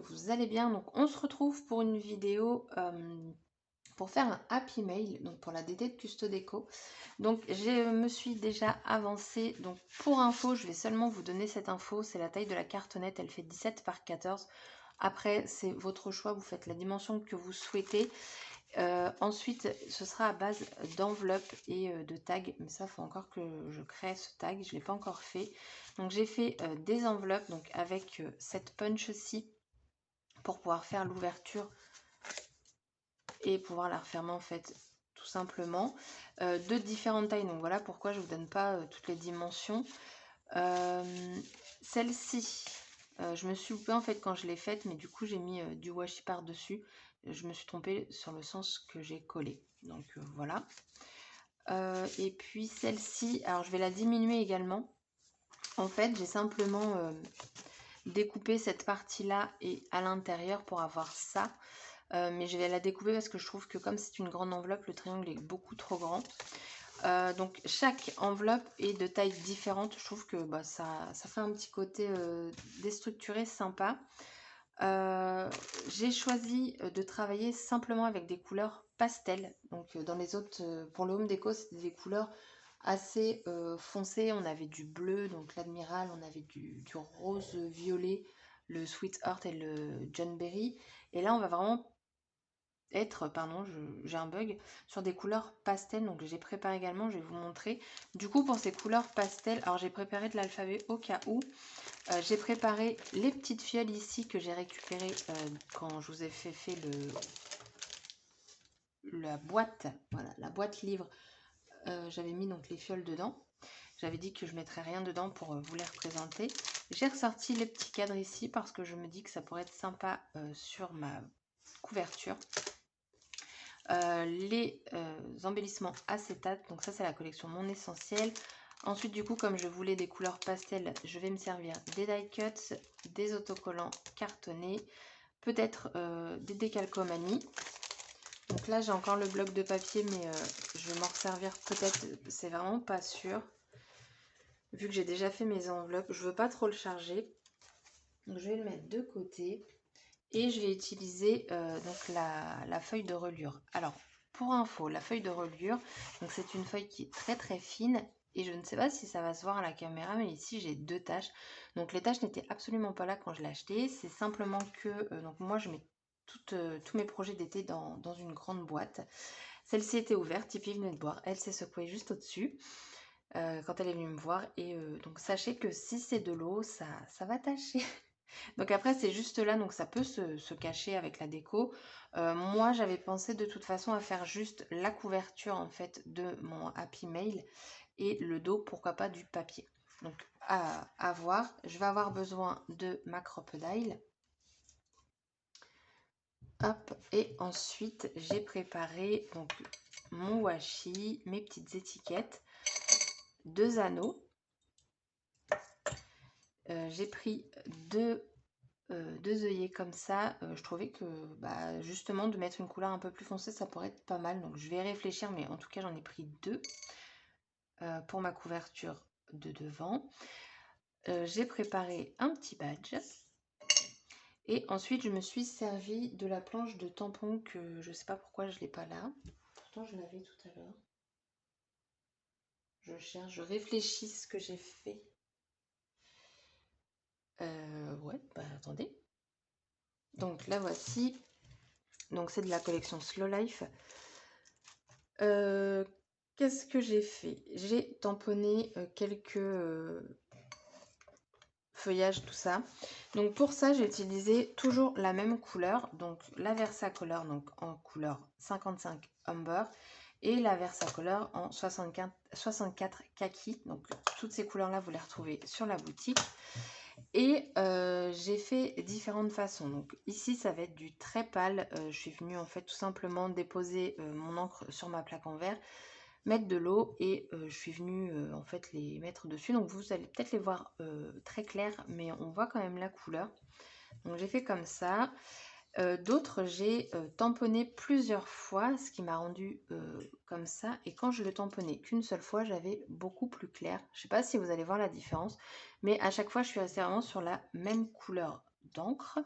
que vous allez bien. Donc on se retrouve pour une vidéo pour faire un happy mail, donc pour la DD de Custo Déco. Donc je me suis déjà avancée. Donc pour info, je vais seulement vous donner cette info. C'est la taille de la cartonnette, elle fait 17 par 14. Après, c'est votre choix, vous faites la dimension que vous souhaitez. Ensuite, ce sera à base d'enveloppes et de tags. Mais ça, il faut encore que je crée ce tag. Je ne l'ai pas encore fait. Donc, j'ai fait des enveloppes donc avec cette punch-ci pour pouvoir faire l'ouverture et pouvoir la refermer en fait tout simplement. De différentes tailles. Donc, voilà pourquoi je ne vous donne pas toutes les dimensions. Celle-ci, je me suis loupée en fait quand je l'ai faite. Mais du coup, j'ai mis du washi par-dessus. Je me suis trompée sur le sens que j'ai collé. Donc voilà. Et puis celle-ci, alors je vais la diminuer également. En fait, j'ai simplement découpé cette partie-là et à l'intérieur pour avoir ça. Mais je vais la découper parce que je trouve que comme c'est une grande enveloppe, le triangle est beaucoup trop grand. Donc chaque enveloppe est de taille différente. Je trouve que bah, ça fait un petit côté déstructuré, sympa. J'ai choisi de travailler simplement avec des couleurs pastel. Donc dans les autres, pour le home déco, c'était des couleurs assez foncées. On avait du bleu, donc l'admiral, on avait du rose violet, le sweet heart et le John Berry. Et là, on va vraiment être, pardon, j'ai un bug, sur des couleurs pastel. Donc j'ai préparé également, je vais vous montrer. Du coup, pour ces couleurs pastel, alors j'ai préparé de l'alphabet au cas où. J'ai préparé les petites fioles ici que j'ai récupérées quand je vous ai fait la boîte, voilà, la boîte livre. J'avais mis donc les fioles dedans. J'avais dit que je mettrais rien dedans pour vous les représenter. J'ai ressorti les petits cadres ici parce que je me dis que ça pourrait être sympa sur ma couverture. Les embellissements acétate, donc ça c'est la collection Mon Essentiel. Ensuite du coup, comme je voulais des couleurs pastel, je vais me servir des die cuts, des autocollants cartonnés, peut-être des décalcomanies. Donc là j'ai encore le bloc de papier, mais je vais m'en servir peut-être, c'est vraiment pas sûr. Vu que j'ai déjà fait mes enveloppes, je veux pas trop le charger. Donc je vais le mettre de côté. Et je vais utiliser donc la feuille de reliure. Alors, pour info, la feuille de reliure, donc c'est une feuille qui est très très fine. Et je ne sais pas si ça va se voir à la caméra, mais ici j'ai 2 taches. Donc les taches n'étaient absolument pas là quand je l'ai acheté. C'est simplement que, donc moi je mets tous mes projets d'été dans une grande boîte. Celle-ci était ouverte, Tipeee venait de boire. Elle s'est secouée juste au-dessus quand elle est venue me voir. Et donc sachez que si c'est de l'eau, ça va tacher. Donc après, c'est juste là, donc ça peut se cacher avec la déco. Moi, j'avais pensé de toute façon à faire juste la couverture en fait de mon Happy Mail et le dos, pourquoi pas du papier. Donc à voir. Je vais avoir besoin de ma crocodile. Hop, et ensuite j'ai préparé donc mon washi, mes petites étiquettes, 2 anneaux. J'ai pris deux œillets comme ça. Je trouvais que bah, justement de mettre une couleur un peu plus foncée ça pourrait être pas mal, donc je vais réfléchir, mais en tout cas j'en ai pris 2 pour ma couverture de devant. J'ai préparé un petit badge et ensuite je me suis servi de la planche de tampon que je sais pas pourquoi je l'ai pas là, pourtant je l'avais tout à l'heure. Je cherche, je réfléchis ce que j'ai fait. Ouais, bah attendez, donc la voici. Donc c'est de la collection Slow Life. Qu'est-ce que j'ai fait? J'ai tamponné quelques feuillages, tout ça. Donc pour ça, j'ai utilisé toujours la même couleur. Donc la Versacolor donc en couleur 55 Amber et la Versacolor en 64 Kaki. Donc toutes ces couleurs-là, vous les retrouvez sur la boutique. Et j'ai fait différentes façons. Donc ici ça va être du très pâle. Je suis venue en fait tout simplement déposer mon encre sur ma plaque en verre, mettre de l'eau et je suis venue en fait les mettre dessus. Donc vous allez peut-être les voir très clairs, mais on voit quand même la couleur. Donc j'ai fait comme ça. D'autres j'ai tamponné plusieurs fois, ce qui m'a rendu comme ça, et quand je le tamponnais qu'une seule fois, j'avais beaucoup plus clair. Je sais pas si vous allez voir la différence, mais à chaque fois je suis restée vraiment sur la même couleur d'encre.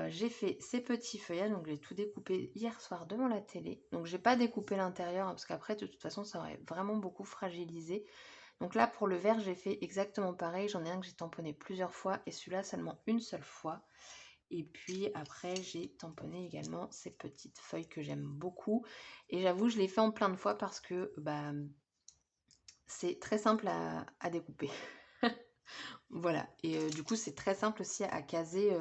J'ai fait ces petits feuillages, donc j'ai tout découpé hier soir devant la télé. Donc j'ai pas découpé l'intérieur, hein, parce qu'après de toute façon ça aurait vraiment beaucoup fragilisé. Donc là pour le vert j'ai fait exactement pareil, j'en ai un que j'ai tamponné plusieurs fois et celui-là seulement une seule fois. Et puis après j'ai tamponné également ces petites feuilles que j'aime beaucoup. Et j'avoue je l'ai fait en plein de fois parce que c'est très simple à découper. Voilà, et du coup c'est très simple aussi à caser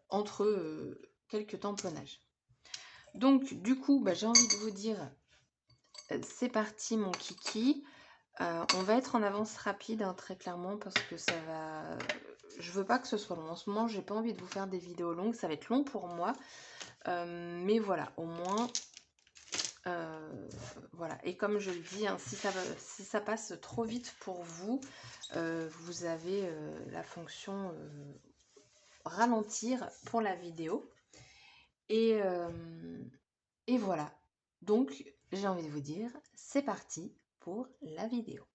entre quelques tamponnages. Donc du coup j'ai envie de vous dire c'est parti mon kiki. On va être en avance rapide hein, très clairement parce que ça va... Je veux pas que ce soit long. En ce moment j'ai pas envie de vous faire des vidéos longues, ça va être long pour moi. Mais voilà, au moins voilà. Et comme je le dis, hein, si ça passe trop vite pour vous, vous avez la fonction ralentir pour la vidéo. Et voilà. Donc, j'ai envie de vous dire, c'est parti pour la vidéo.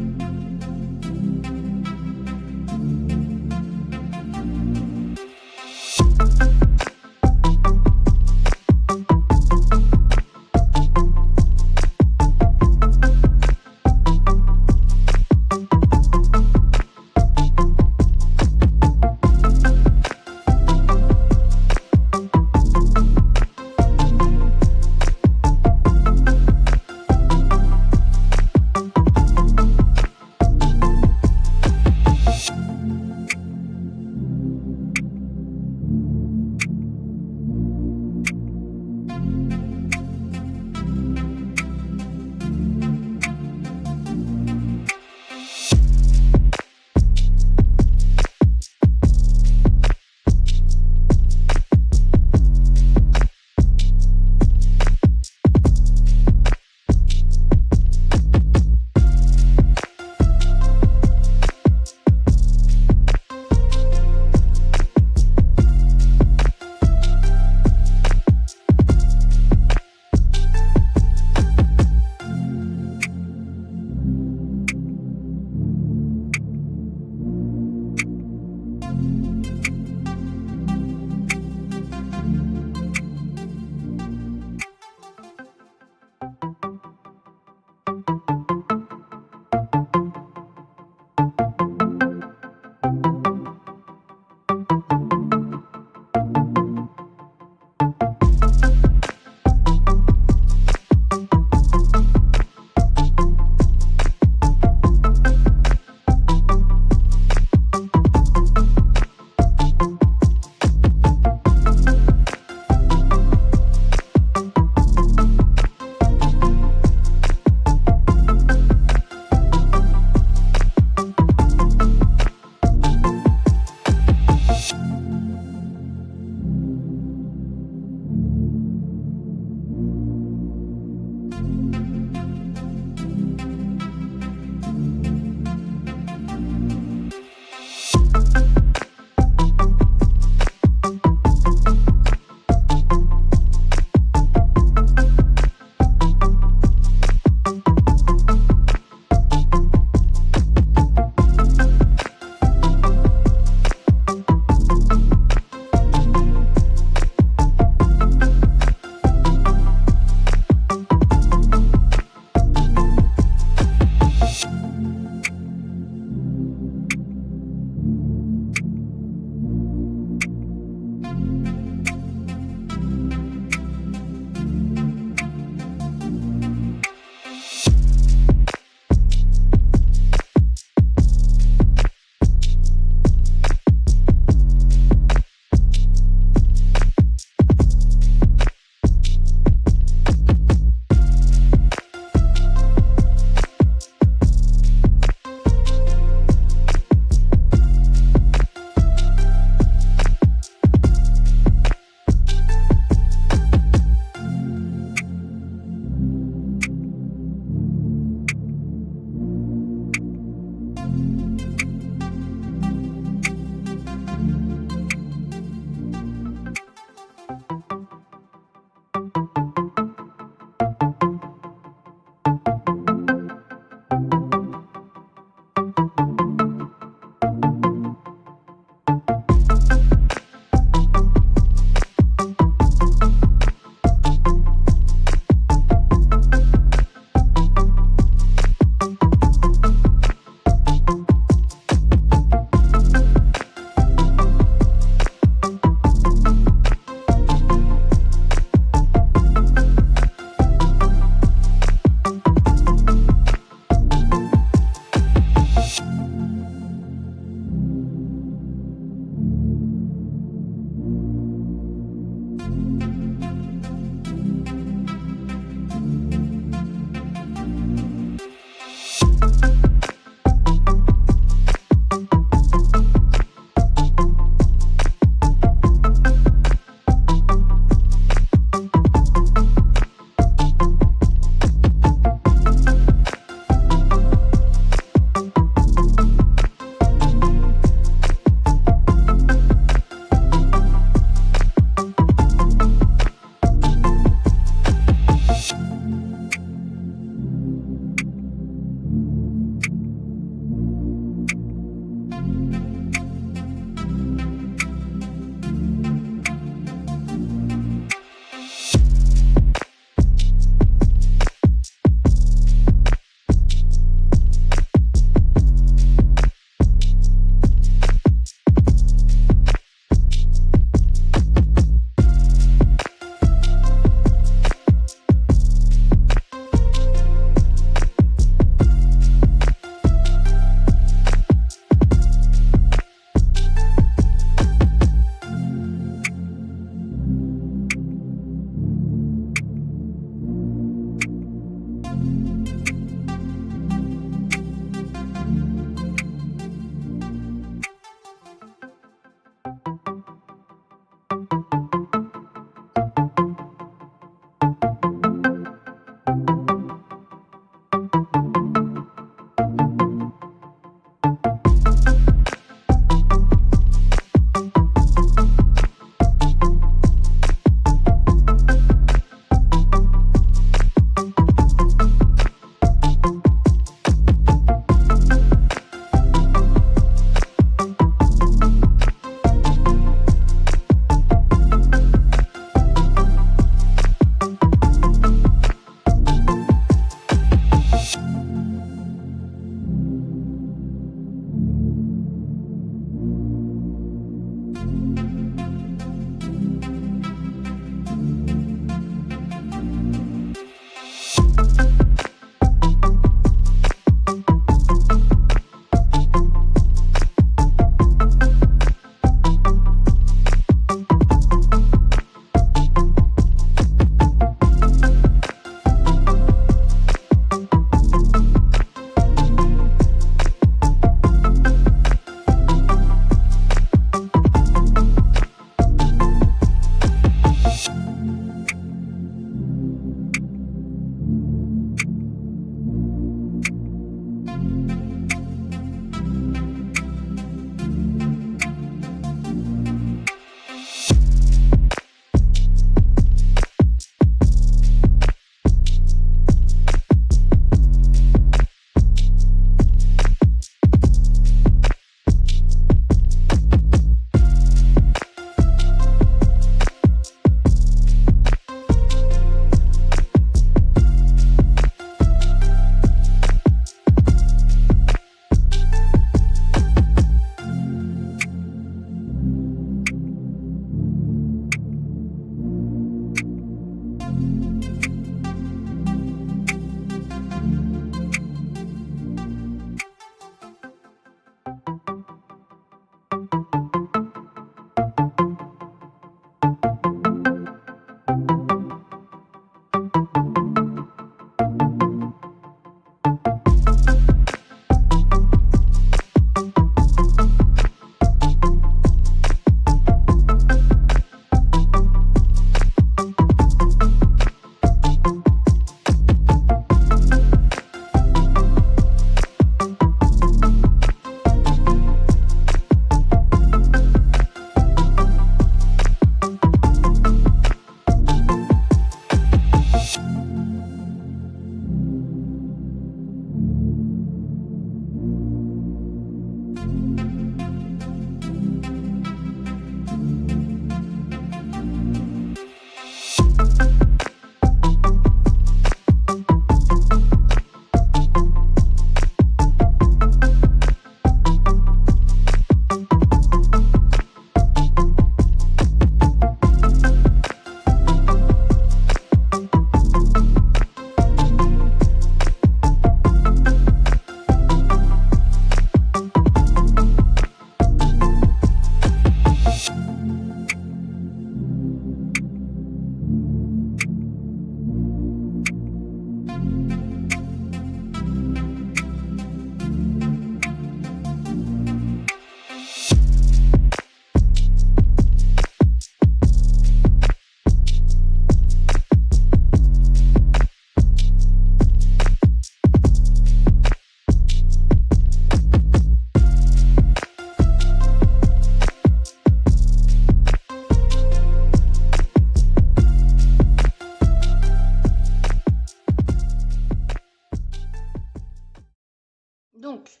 Donc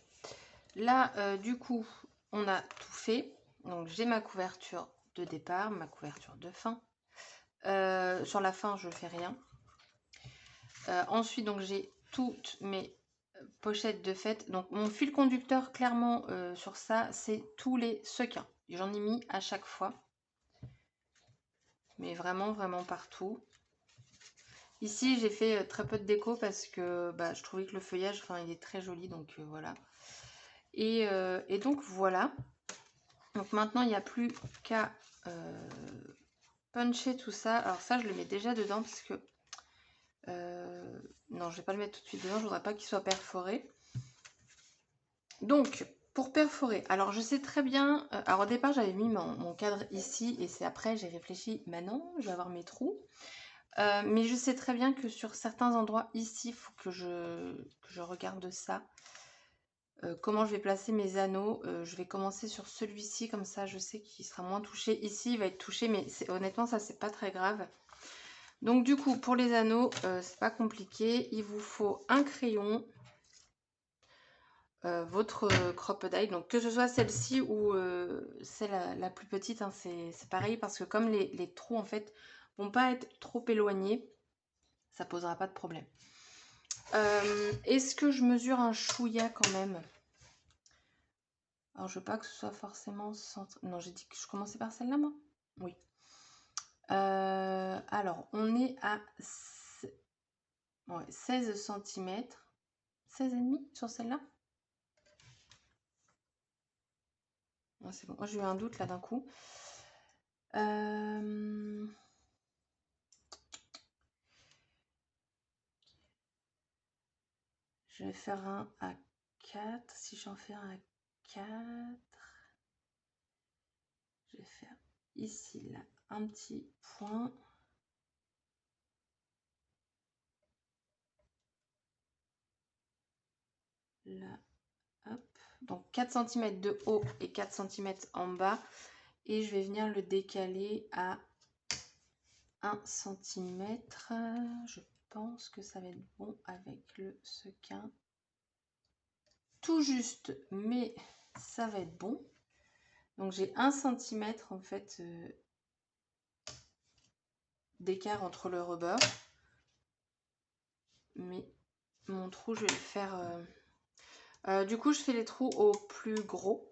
là, du coup, on a tout fait. Donc j'ai ma couverture de départ, ma couverture de fin. Sur la fin, je fais rien. Ensuite, donc j'ai toutes mes pochettes de fête. Donc mon fil conducteur, clairement, sur ça, c'est tous les sequins. J'en ai mis à chaque fois. Mais vraiment, vraiment partout. Ici, j'ai fait très peu de déco parce que bah, je trouvais que le feuillage, enfin, il est très joli. Donc voilà. Et donc voilà. Donc maintenant, il n'y a plus qu'à puncher tout ça. Alors ça, je le mets déjà dedans parce que... non, je vais pas le mettre tout de suite dedans. Je voudrais pas qu'il soit perforé. Donc, pour perforer, alors je sais très bien... alors au départ, j'avais mis mon cadre ici. Et c'est après, j'ai réfléchi, bah non, je vais avoir mes trous. Mais je sais très bien que sur certains endroits ici, il faut que je regarde ça. Comment je vais placer mes anneaux, je vais commencer sur celui-ci, comme ça je sais qu'il sera moins touché. Ici il va être touché, mais honnêtement ça c'est pas très grave. Donc du coup pour les anneaux, c'est pas compliqué, il vous faut un crayon, votre Crop-A-Dye, donc que ce soit celle-ci ou celle la plus petite, hein, c'est pareil, parce que comme les trous en fait vont pas être trop éloignés, ça posera pas de problème. Est-ce que je mesure un chouïa quand même? Alors, je veux pas que ce soit forcément centré. Non, j'ai dit que je commençais par celle-là, moi? Oui. Alors, on est à 16 cm. 16,5 sur celle-là? C'est bon. Moi, j'ai eu un doute là d'un coup. Je vais faire un à 4. Si j'en fais un à 4, je vais faire ici, là, un petit point. Là, hop. Donc 4 cm de haut et 4 cm en bas. Et je vais venir le décaler à 1 cm. Je pense que ça va être bon avec le sequin. Tout juste, mais ça va être bon. Donc j'ai 1 cm en fait d'écart entre le rebord. Mais mon trou, je vais le faire... du coup, je fais les trous au plus gros.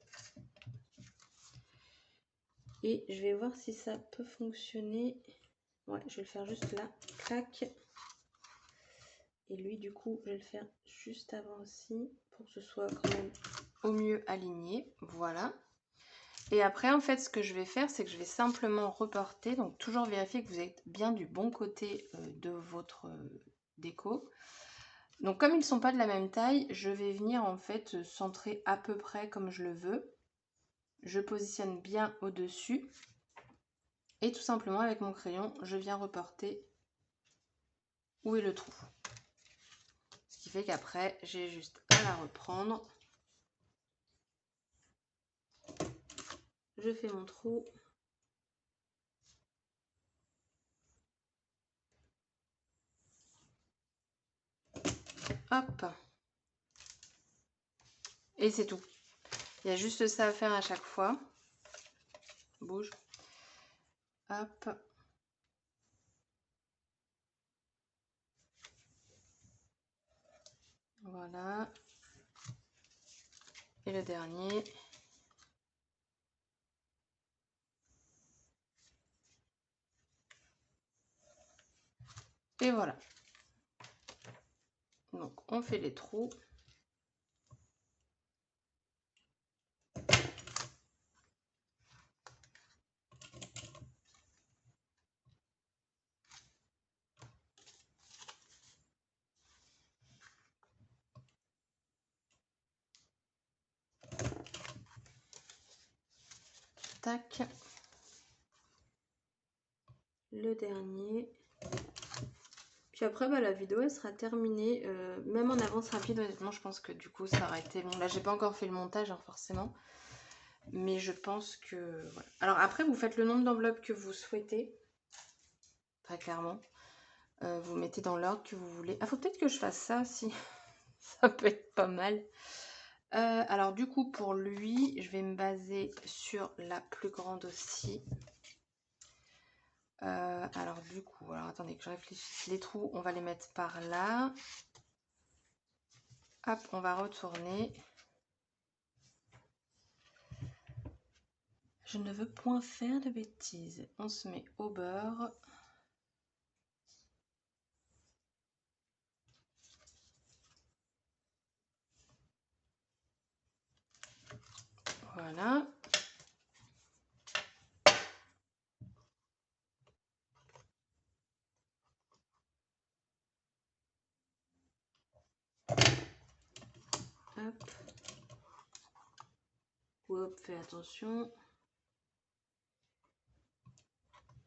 Et je vais voir si ça peut fonctionner. Ouais, je vais le faire juste là. Clac. Et lui, du coup, je vais le faire juste avant aussi. Pour que ce soit quand même au mieux aligné. Voilà. Et après, en fait, ce que je vais faire, c'est que je vais simplement reporter. Donc, toujours vérifier que vous êtes bien du bon côté de votre déco. Donc, comme ils ne sont pas de la même taille, je vais venir en fait centrer à peu près comme je le veux. Je positionne bien au-dessus. Et tout simplement, avec mon crayon, je viens reporter où est le trou. Ce qui fait qu'après, j'ai juste à la reprendre. Je fais mon trou. Hop. Et c'est tout. Il y a juste ça à faire à chaque fois. Bouge. Hop. Voilà. Et le dernier. Et voilà. Donc, on fait les trous. Tac. Le dernier. Puis après, bah, la vidéo, elle sera terminée. Même en avance rapide, honnêtement, je pense que du coup, ça aurait été long. Là, j'ai pas encore fait le montage, hein, forcément. Mais je pense que... Voilà. Alors après, vous faites le nombre d'enveloppes que vous souhaitez. Très clairement. Vous mettez dans l'ordre que vous voulez. Ah, faut peut-être que je fasse ça, si. Ça peut être pas mal. Alors du coup, pour lui, je vais me baser sur la plus grande aussi. Alors du coup, alors attendez que je réfléchisse. Les trous, on va les mettre par là. Hop, on va retourner. Je ne veux point faire de bêtises. On se met au beurre. Voilà. Hop. Hop, fais attention.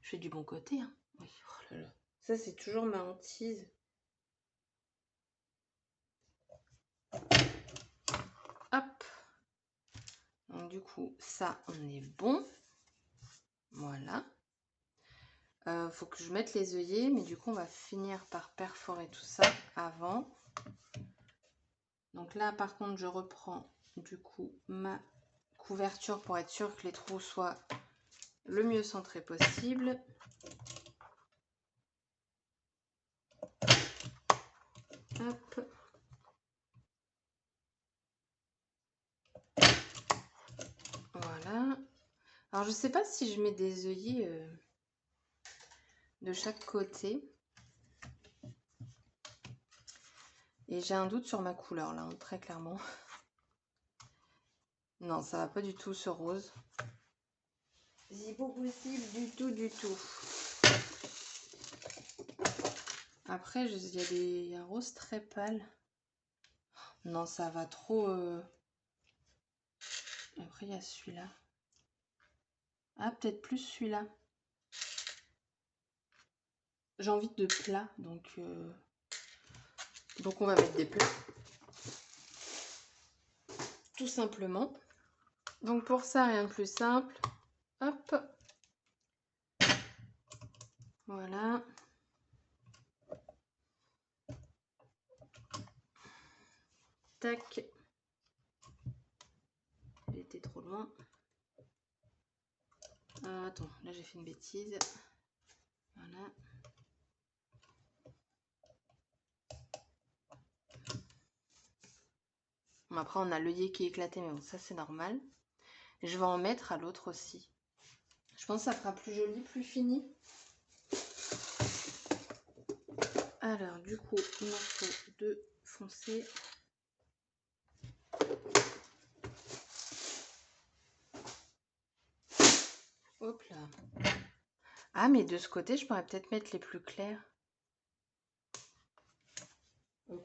Je fais du bon côté, hein. Oui. Oh là là. Ça, c'est toujours ma hantise. Hop. Donc du coup, ça, on est bon. Voilà. Faut que je mette les œillets, mais du coup, on va finir par perforer tout ça avant. Donc là, par contre, je reprends du coup ma couverture pour être sûr que les trous soient le mieux centrés possible. Hop. Voilà. Alors je sais pas si je mets des œillets de chaque côté. Et j'ai un doute sur ma couleur là, hein, très clairement. Non, ça va pas du tout ce rose. C'est pas possible du tout, du tout. Après, il y a un rose très pâle. Non, ça va trop... Après, il y a celui-là. Ah, peut-être plus celui-là. J'ai envie de plats, donc on va mettre des plats. Tout simplement. Donc pour ça, rien de plus simple. Hop. Voilà. Tac. Il était trop loin. Attends, là j'ai fait une bêtise. Voilà. Bon, après on a l'œillet qui est éclaté, mais bon, ça c'est normal. Je vais en mettre à l'autre aussi. Je pense que ça fera plus joli, plus fini. Alors du coup, il m'en faut 2 foncés. Hop là. Ah, mais de ce côté, je pourrais peut-être mettre les plus clairs.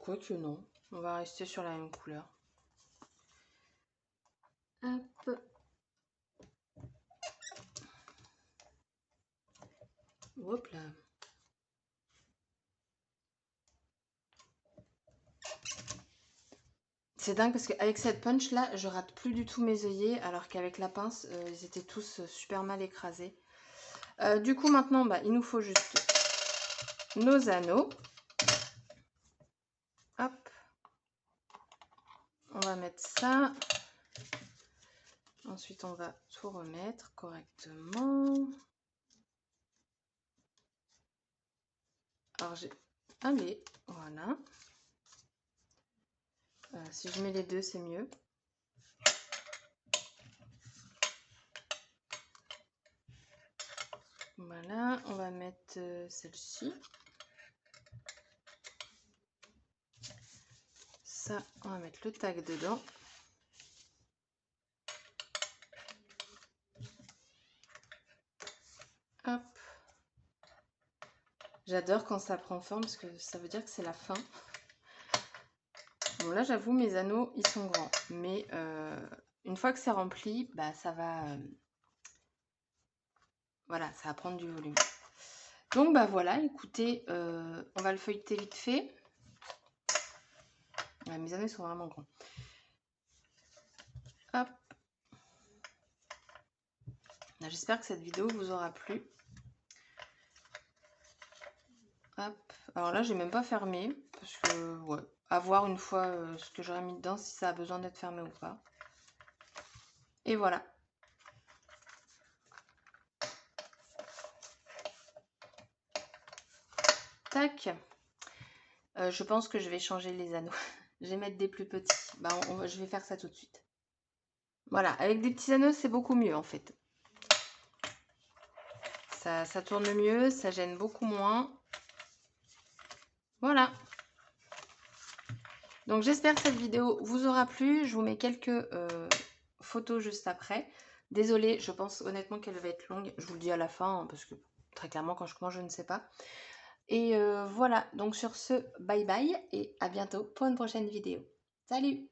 Quoique non. On va rester sur la même couleur. Hop. Hop là. C'est dingue parce qu'avec cette punch là, je rate plus du tout mes œillets, alors qu'avec la pince, ils étaient tous super mal écrasés. Du coup maintenant, bah, il nous faut juste nos anneaux. Hop. On va mettre ça. Ensuite, on va tout remettre correctement. Alors j'ai... Allez, voilà. Si je mets les deux, c'est mieux. Voilà, on va mettre celle-ci. Ça, on va mettre le tag dedans. Hop. J'adore quand ça prend forme parce que ça veut dire que c'est la fin. Bon là, j'avoue, mes anneaux, ils sont grands. Mais une fois que c'est rempli, bah ça va... voilà, ça va prendre du volume. Donc bah voilà, écoutez, on va le feuilleter vite fait. Ouais, mes anneaux sont vraiment grands. Hop. J'espère que cette vidéo vous aura plu. Hop. Alors là, j'ai même pas fermé parce que ouais, à voir une fois ce que j'aurais mis dedans, si ça a besoin d'être fermé ou pas. Et voilà. Tac. Je pense que je vais changer les anneaux. Je vais mettre des plus petits. Bah, je vais faire ça tout de suite. Voilà, avec des petits anneaux, c'est beaucoup mieux en fait. Ça tourne mieux, ça gêne beaucoup moins. Voilà. Donc j'espère que cette vidéo vous aura plu. Je vous mets quelques photos juste après. Désolée, je pense honnêtement qu'elle va être longue. Je vous le dis à la fin, hein, parce que très clairement, quand je commence, je ne sais pas. Et voilà, donc sur ce, bye bye et à bientôt pour une prochaine vidéo. Salut!